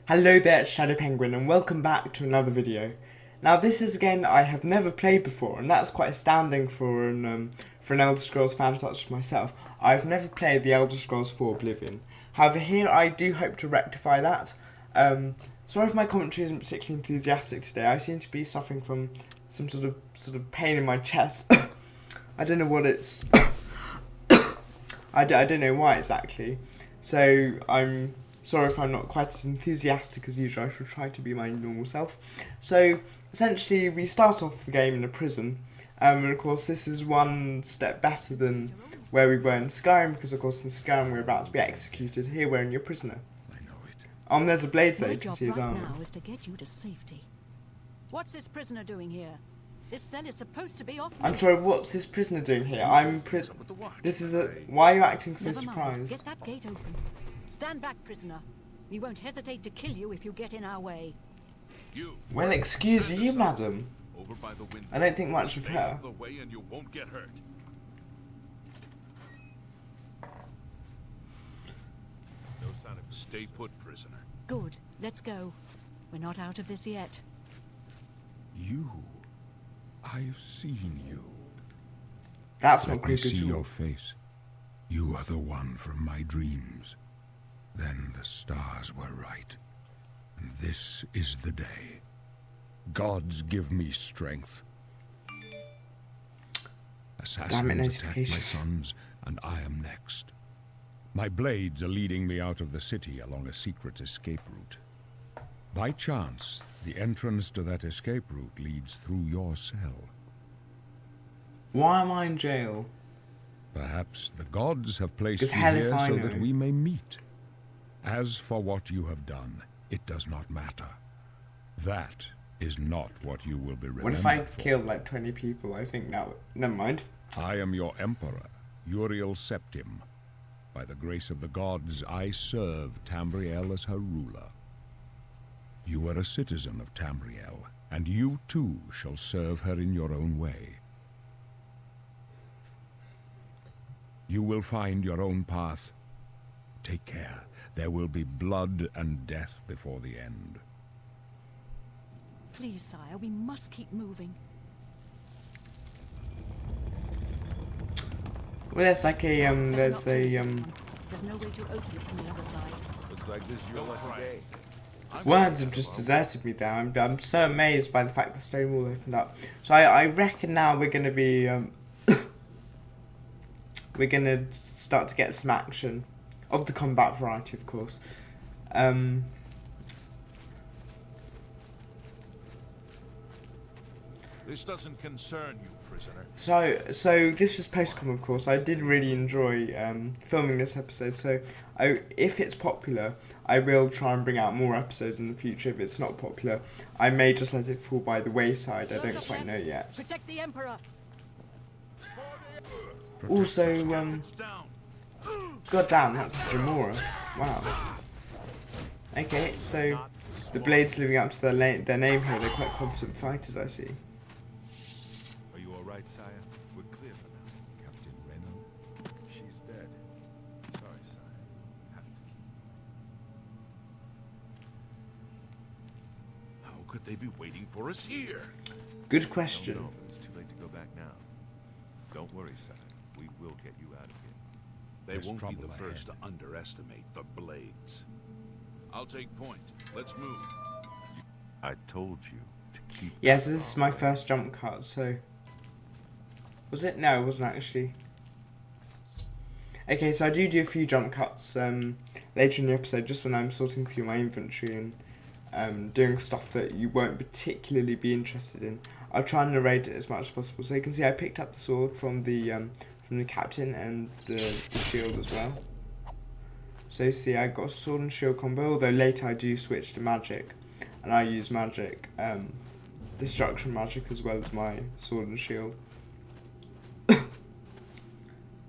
Hello there, it's Shadow Penguin, and welcome back to another video. Now this is a game that I have never played before, and that's quite astounding for an Elder Scrolls fan such as myself. I've never played the Elder Scrolls 4 Oblivion. However, here I do hope to rectify that. Sorry if my commentary isn't particularly enthusiastic today. I seem to be suffering from some sort of pain in my chest. I don't know what it's. I don't know why exactly. So I'm sorry if I'm not quite as enthusiastic as usual. I shall try to be my normal self. So essentially, we start off the game in a prison, and of course this is one step better than where we were in Skyrim, because of course in Skyrim we're about to be executed. Here we're in your prisoner. I know it. There's a blade there. You can see his armor. My job right now is to get you to safety. What's this prisoner doing here? This cell is supposed to be off. I'm sorry. What's this prisoner doing here? I'm This is a. Why are you acting so Never mind. surprised? Get that gate open. Stand back, prisoner. We won't hesitate to kill you if you get in our way. Well, excuse you, madam. Over by the window. I don't think much of Stay her. out of the way and you won't get hurt. No sign of. Stay put, prisoner. Good. Let's go. We're not out of this yet. You. I've seen you. That's not Let me creepy see at all. your face. You are the one from my dreams. Then the stars were right. And this is the day. Gods give me strength. Assassins attack my notifications. sons, and I am next. My blades are leading me out of the city along a secret escape route. By chance, the entrance to that escape route leads through your cell. Why am I in jail? Perhaps the gods have placed Because you hell if here I so know. that we may meet. As for what you have done, it does not matter. That is not what you will be remembered What if I for. killed like 20 people? I think that would... Never mind. I am your emperor, Uriel Septim. By the grace of the gods, I serve Tamriel as her ruler. You are a citizen of Tamriel, and you too shall serve her in your own way. You will find your own path. Take care. There will be blood and death before the end. Please, sire, we must keep moving. Well, there's like a Better there's not close a this one. There's no way to open it from the other side. Looks like this is your lucky day. Words have just deserted me there. I'm so amazed by the fact the stone wall opened up. So I reckon now we're gonna be we're gonna start to get some action of the combat variety, of course. This doesn't concern you, prisoner. So this is postcom, of course. I did really enjoy filming this episode. So if it's popular, I will try and bring out more episodes in the future. If it's not popular, I may just let it fall by the wayside. I don't quite know yet. Protect the emperor. Also, It's down. god damn, that's Jamora. Wow. Okay, so the Blades living up to their name here. They're quite competent fighters, I see. Are you all right, sire? We're clear for now. Captain Reno? She's dead. Sorry, sire. Have to. How could they be waiting for us here? Good question. No, it's too late to go back now. Don't worry, sire. We will get you out of here. They There's won't be trouble the first to ahead. underestimate the Blades. I'll take point. Let's move. I told you to keep. Yes, this is my first jump cut, so... Was it? No, it wasn't actually. Okay, so I do a few jump cuts later in the episode, just when I'm sorting through my inventory and doing stuff that you won't particularly be interested in. I'll try and narrate it as much as possible. So you can see I picked up the sword from the captain and the shield as well. So you see I got a sword and shield combo, although later I do switch to magic. And I use magic, destruction magic as well as my sword and shield.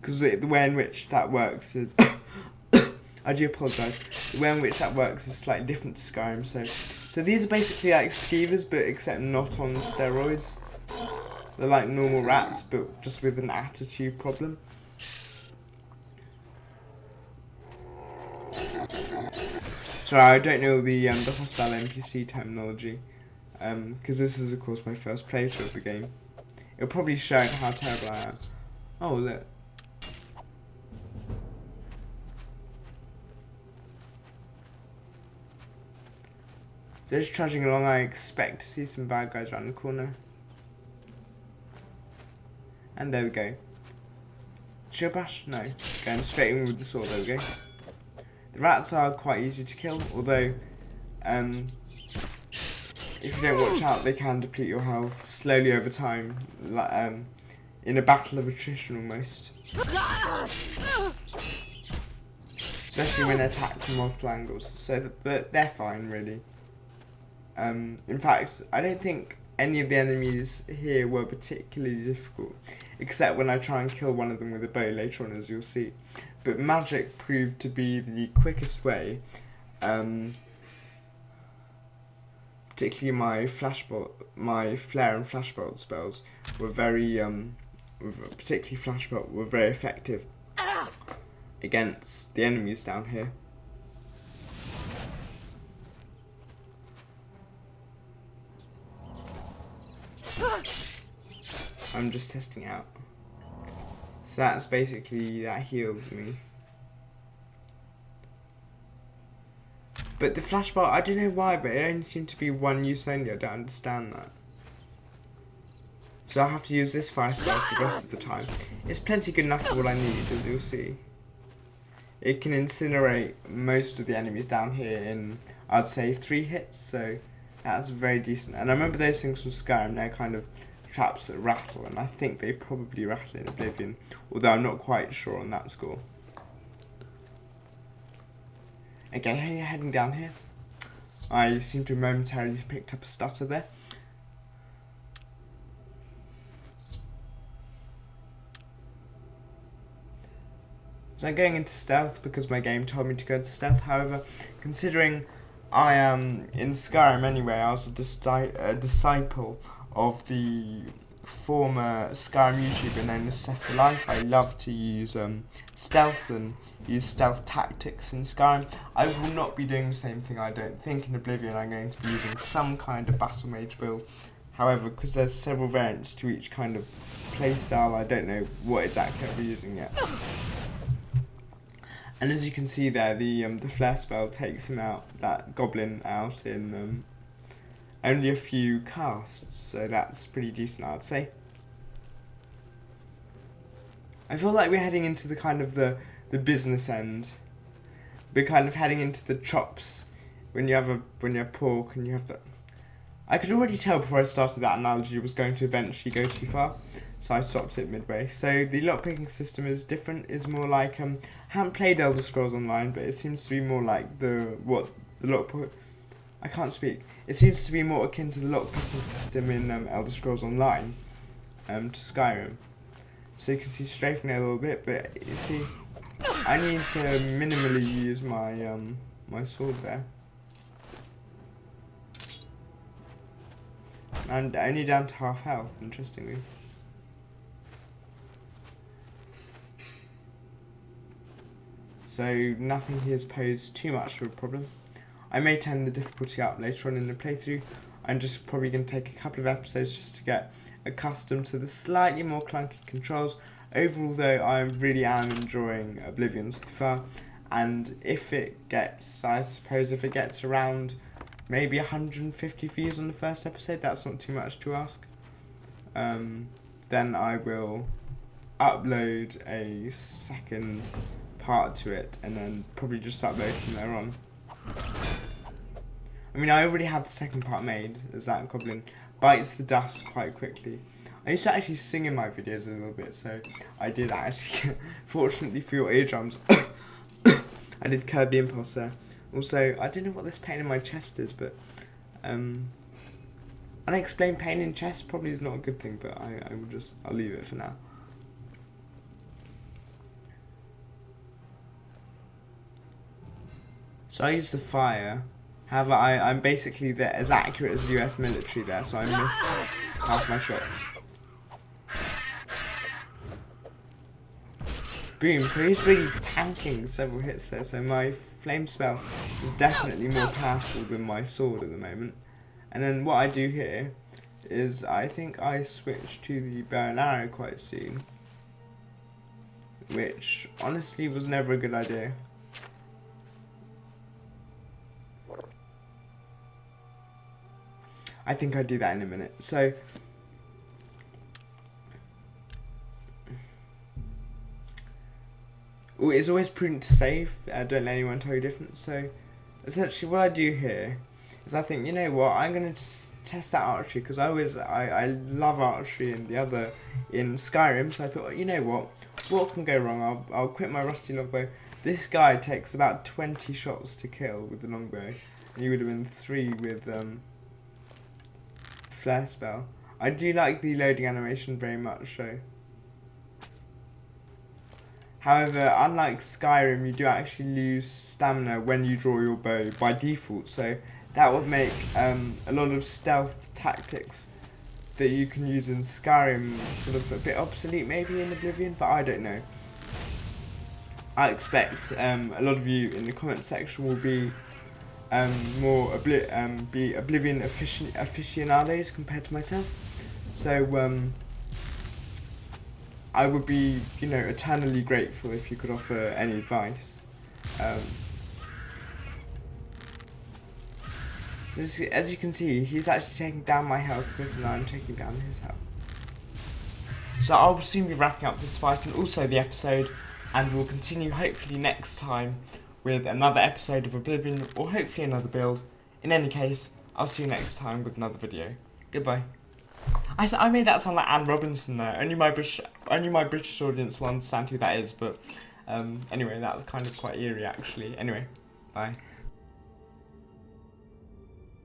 Because the way in which that works is... I do apologise. The way in which that works is slightly different to Skyrim. So these are basically like skeevers, but except not on steroids. They're like normal rats, but just with an attitude problem. Sorry, I don't know the hostile NPC terminology, because this is of course my first playthrough of the game. It'll probably show how terrible I am. Oh look. Just trudging along, I expect to see some bad guys around the corner. And there we go. Shield bash? No. Going straight in with the sword, there we go. The rats are quite easy to kill, although if you don't watch out they can deplete your health slowly over time, like, in a battle of attrition almost. Especially when attacked from multiple angles. So, but they're fine really. In fact, I don't think any of the enemies here were particularly difficult, except when I try and kill one of them with a bow later on, as you'll see. But magic proved to be the quickest way. Particularly my flare and flashbolt spells were very, particularly flashbolt were very effective against the enemies down here. I'm just testing out. So that's basically, that heals me. But the flashbolt, I don't know why, but it only seemed to be one use only. I don't understand that. So I'll have to use this fire spell for the rest of the time. It's plenty good enough for what I need, as you'll see. It can incinerate most of the enemies down here in, I'd say, 3 hits, so that's very decent. And I remember those things from Skyrim, they're kind of traps that rattle, and I think they probably rattle in Oblivion, although I'm not quite sure on that score. Okay, heading down here. I seem to have momentarily picked up a stutter there. So I'm going into stealth because my game told me to go into stealth. However, considering I am in Skyrim anyway, I was a disciple of the former Skyrim YouTuber known as Seth for Life. I love to use stealth and use stealth tactics in Skyrim. I will not be doing the same thing, I don't think. In Oblivion I'm going to be using some kind of battle mage build. However, because there's several variants to each kind of playstyle, I don't know what exactly I'll be using yet. And as you can see there, the flare spell takes him out, that goblin out in only a few casts, so that's pretty decent, I'd say. I feel like we're heading into the kind of the business end. We're kind of heading into the chops when you have pork and you have the. I could already tell before I started that analogy it was going to eventually go too far, so I stopped it midway. So the lockpicking system is different. It's more like I haven't played Elder Scrolls Online, but it seems to be more like I can't speak. It seems to be more akin to the lockpicking system in Elder Scrolls Online, to Skyrim. So you can see strafing there a little bit, but you see, I need to minimally use my my sword there. And only down to half health, interestingly. So nothing here has posed too much of a problem. I may turn the difficulty up later on in the playthrough. I'm just probably going to take a couple of episodes just to get accustomed to the slightly more clunky controls. Overall though, I really am enjoying Oblivion so far. And if it gets, I suppose if it gets around maybe 150 views on the first episode, that's not too much to ask. Then I will upload a second part to it and then probably just upload from there on. I mean, I already have the second part made, as that goblin bites the dust quite quickly. I used to actually sing in my videos a little bit, so I did actually, fortunately for your eardrums, I did curb the impulse there. Also, I don't know what this pain in my chest is, but unexplained pain in chest probably is not a good thing, but I'll leave it for now. So I use the fire. However, I'm basically as accurate as the US military there, so I miss half my shots. Boom, so he's really tanking several hits there, so my flame spell is definitely more powerful than my sword at the moment. And then what I do here is I think I switch to the bow and arrow quite soon, which honestly was never a good idea. I think I'd do that in a minute. So it's always prudent to save. Don't let anyone tell you different. So essentially what I do here is I think, you know what, I'm going to just test out archery, because I love archery in Skyrim. So I thought, you know what can go wrong? I'll quit my rusty longbow. This guy takes about 20 shots to kill with the longbow, and you would have been 3 with flare spell. I do like the loading animation very much, so. However, unlike Skyrim, you do actually lose stamina when you draw your bow by default, so that would make a lot of stealth tactics that you can use in Skyrim sort of a bit obsolete maybe in Oblivion, but I don't know. I expect a lot of you in the comment section will be be Oblivion aficionados compared to myself. So I would be, you know, eternally grateful if you could offer any advice. So as you can see, he's actually taking down my health quicker than I'm taking down his health. So I'll soon be wrapping up this fight and also the episode, and we'll continue hopefully next time with another episode of Oblivion, or hopefully another build. In any case, I'll see you next time with another video. Goodbye. I made that sound like Anne Robinson there. Only my British audience will understand who that is, but anyway, that was kind of quite eerie actually. Anyway, bye.